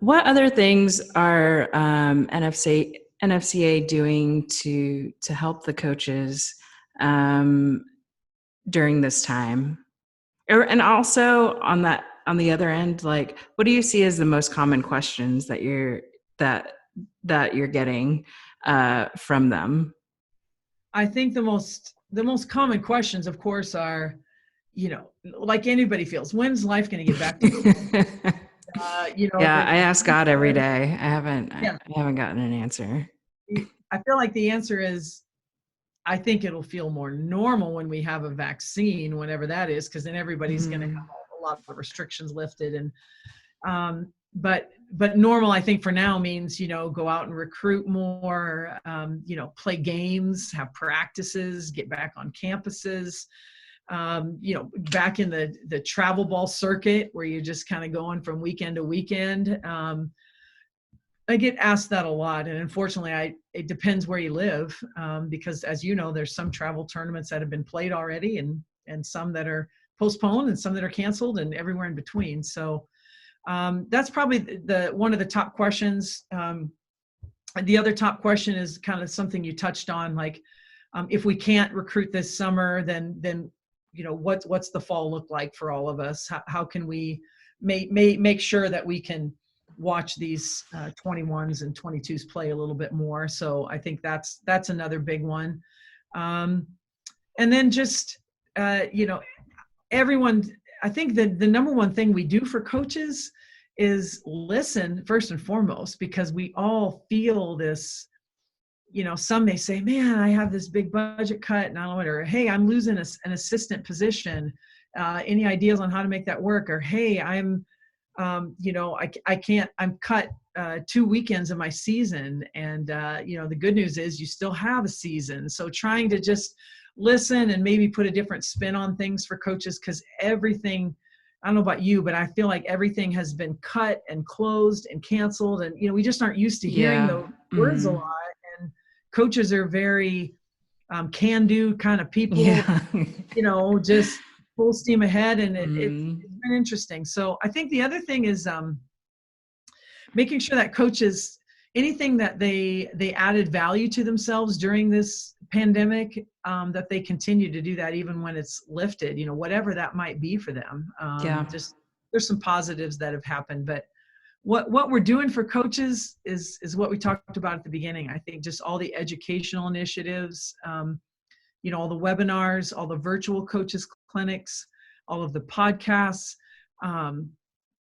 what other things are NFCA doing to help the coaches um, during this time? And also on the other end, like, what do you see as the most common questions that that you're getting from them? I think the most common questions, of course, are, like anybody feels, when's life going to get back to normal? Yeah, I The ask God every day. I yeah, haven't gotten an answer. I feel like the answer is, I think it'll feel more normal when we have a vaccine, whenever that is, because then everybody's going to have Mm-hmm. a lot of restrictions lifted. And but normal, I think for now means, go out and recruit more, play games, have practices, get back on campuses, back in the travel ball circuit where you're just kind of going from weekend to weekend. I get asked that a lot, and unfortunately, it depends where you live, because, as you know, there's some travel tournaments that have been played already, and some that are postponed, and some that are canceled, and everywhere in between. So that's probably the one of the top questions. The other top question is kind of something you touched on, like, if we can't recruit this summer, then what's the fall look like for all of us? How can we make sure that we can watch these 21s and 22s play a little bit more? So I think that's another big one. And then just everyone, I think that the number one thing we do for coaches is listen first and foremost, because we all feel this. Some may say, man, I have this big budget cut and I don't know, or hey, I'm losing an assistant position. Any ideas on how to make that work? Or hey, I'm I can't, I'm cut 2 weekends of my season. And the good news is you still have a season. So trying to just listen and maybe put a different spin on things for coaches, because everything, I don't know about you, but I feel like everything has been cut and closed and canceled. And, we just aren't used to hearing Yeah. those words a Mm-hmm. lot. And coaches are very can-do kind of people, Yeah. just full steam ahead. And it's Mm-hmm. been interesting. So I think the other thing is making sure that coaches, anything that they added value to themselves during this pandemic, that they continue to do that even when it's lifted, whatever that might be for them. Yeah. Just there's some positives that have happened, but what we're doing for coaches is what we talked about at the beginning. I think just all the educational initiatives, all the webinars, all the virtual coaches clinics, all of the podcasts, the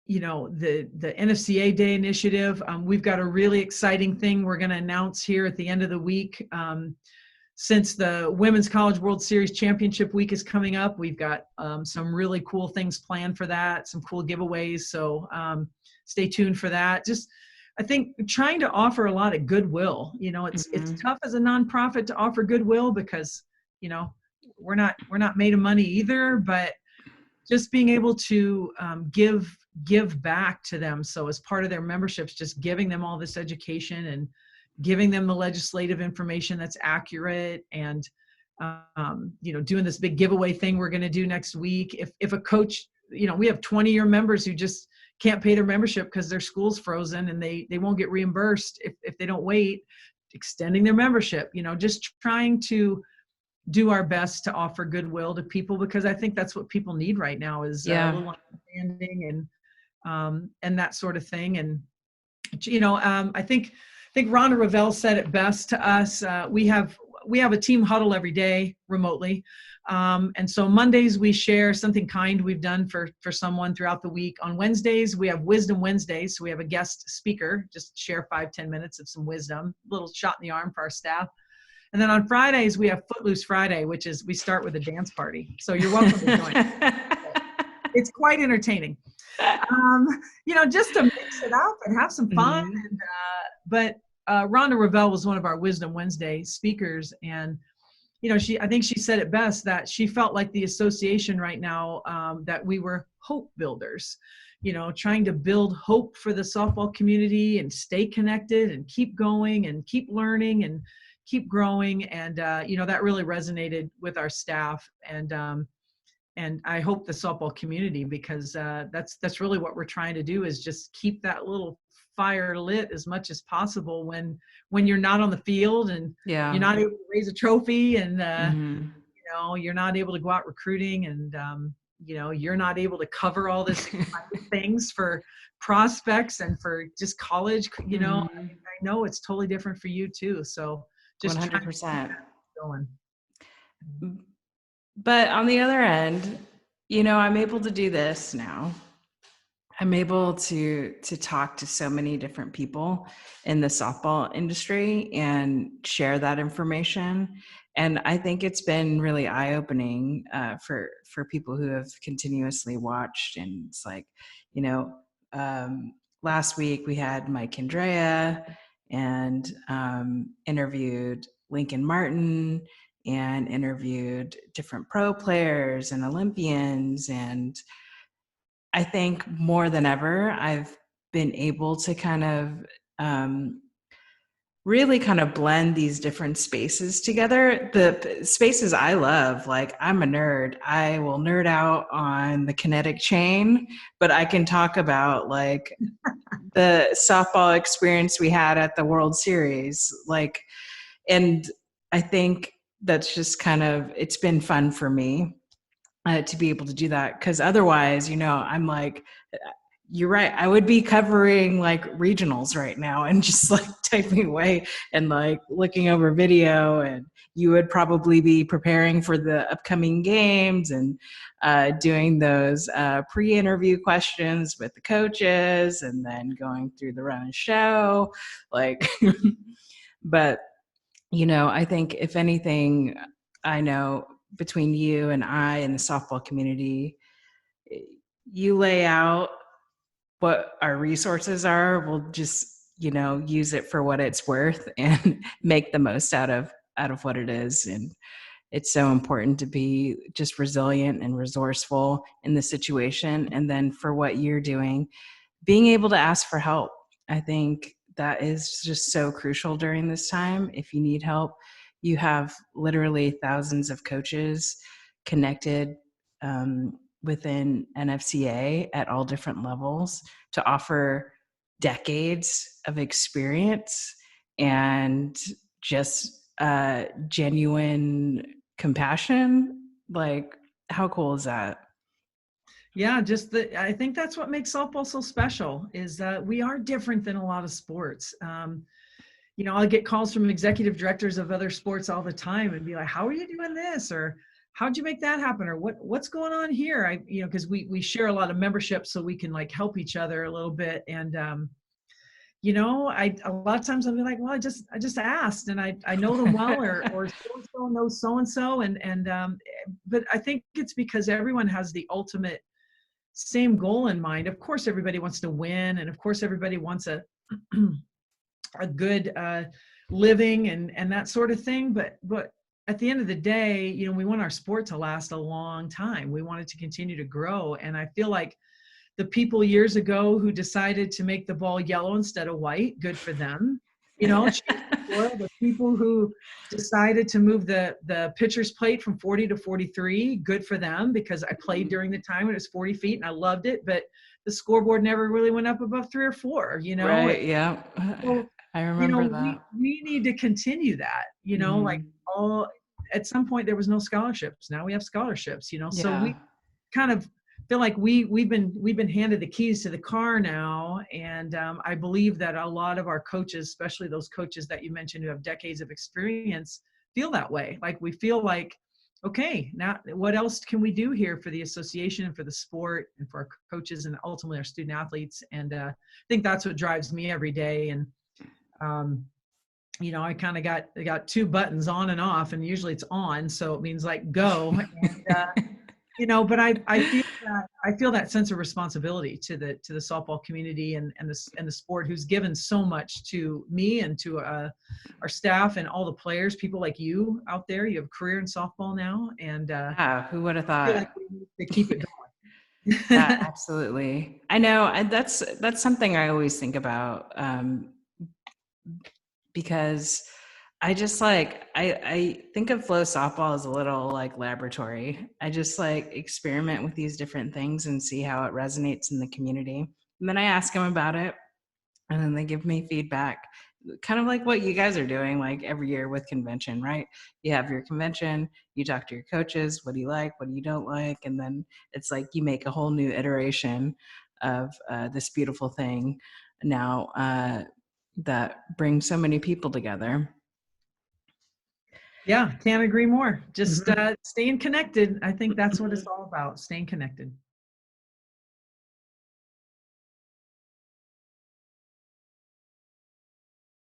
NFCA Day initiative. We've got a really exciting thing we're going to announce here at the end of the week. Since the Women's College World Series Championship Week is coming up, we've got some really cool things planned for that, some cool giveaways. So stay tuned for that. Just, I think, trying to offer a lot of goodwill. It's Mm-hmm. tough as a nonprofit to offer goodwill because, we're not made of money either, but just being able to give back to them. So as part of their memberships, just giving them all this education and giving them the legislative information that's accurate, and doing this big giveaway thing we're going to do next week. If a coach, we have 20-year members who just can't pay their membership because their school's frozen and they won't get reimbursed if they don't wait, extending their membership, just trying to do our best to offer goodwill to people, because I think that's what people need right now is a Yeah. little understanding and that sort of thing. And I think Rhonda Revelle said it best to us. We have a team huddle every day remotely, and so Mondays we share something kind we've done for someone throughout the week. On Wednesdays we have Wisdom Wednesdays, so we have a guest speaker just share 5-10 minutes of some wisdom, little shot in the arm for our staff. And then on Fridays, we have Footloose Friday, which is we start with a dance party. So you're welcome to join. It's quite entertaining, just to mix it up and have some fun. Mm-hmm. And, but Rhonda Revelle was one of our Wisdom Wednesday speakers. And, I think she said it best, that she felt like the association right now, that we were hope builders, trying to build hope for the softball community and stay connected and keep going and keep learning and keep growing. And, that really resonated with our staff and I hope the softball community, because that's really what we're trying to do, is just keep that little fire lit as much as possible when you're not on the field and you're Yeah. not able to raise a trophy, and Mm-hmm. you're not able to go out recruiting, and you're not able to cover all this exciting things for prospects and for just college. Mm-hmm. I know it's totally different for you too. So just trying to keep 100%. that going. But on the other end, I'm able to do this now. I'm able to talk to so many different people in the softball industry and share that information. And I think it's been really eye-opening for people who have continuously watched. And it's like, you know, last week we had Mike Andrea and interviewed Lincoln Martin and interviewed different pro players and Olympians. And I think more than ever, I've been able to kind of really kind of blend these different spaces together. The spaces I love, like I'm a nerd. I will nerd out on the kinetic chain, but I can talk about like the softball experience we had at the World Series. And I think that's just kind of, it's been fun for me to be able to do that. Because otherwise, I'm like, you're right. I would be covering like regionals right now and just like typing away and like looking over video. And you would probably be preparing for the upcoming games and doing those pre-interview questions with the coaches and then going through the run and show. Like, but, I think if anything, I know between you and I and the softball community, you lay out what our resources are, we'll just, use it for what it's worth and make the most out of what it is. And it's so important to be just resilient and resourceful in the situation. And then for what you're doing, being able to ask for help. I think that is just so crucial during this time. If you need help, you have literally thousands of coaches connected within NFCA at all different levels to offer decades of experience and just genuine compassion. Like, how cool is that? Yeah, I think that's what makes softball so special, is that we are different than a lot of sports. I'll get calls from executive directors of other sports all the time and be like, how are you doing this? Or how'd you make that happen? Or what's going on here? Because we share a lot of membership, so we can like help each other a little bit. And, a lot of times I'll be like, well, I just asked, and I know them well, or so-and-so knows so-and-so. But I think it's because everyone has the ultimate same goal in mind. Of course, everybody wants to win, and of course, everybody wants a good living and that sort of thing. But at the end of the day, we want our sport to last a long time. We want it to continue to grow. And I feel like the people years ago who decided to make the ball yellow instead of white, good for them. The people who decided to move the pitcher's plate from 40 to 43, good for them, because I played during the time when it was 40 feet and I loved it, but the scoreboard never really went up above 3 or 4, Right. Yeah. So, I remember that. we need to continue that, like at some point there was no scholarships. Now we have scholarships, so Yeah. we kind of feel like we've been handed the keys to the car now. And I believe that a lot of our coaches, especially those coaches that you mentioned who have decades of experience, feel that way. Like we feel like, okay, now what else can we do here for the association and for the sport and for our coaches and ultimately our student athletes? And I think that's what drives me every day. And I kind of got 2 buttons, on and off, and usually it's on, so it means like go. And but I feel that sense of responsibility to the softball community and the sport, who's given so much to me and to our staff and all the players, people like you out there. You have a career in softball now, and Yeah, who would have I feel thought? like we need to keep it Yeah, going. absolutely. I know, and that's something I always think about, because I just like I think of FloSoftball as a little like laboratory. I just like experiment with these different things and see how it resonates in the community. And then I ask them about it. and then they give me feedback, kind of like what you guys are doing, like every year with convention, right? You have your convention, you talk to your coaches, what do you like, what do you don't like, and then it's like you make a whole new iteration of this beautiful thing now that brings so many people together. Yeah, can't agree more. Just Mhm. staying connected. I think that's what it's all about, staying connected.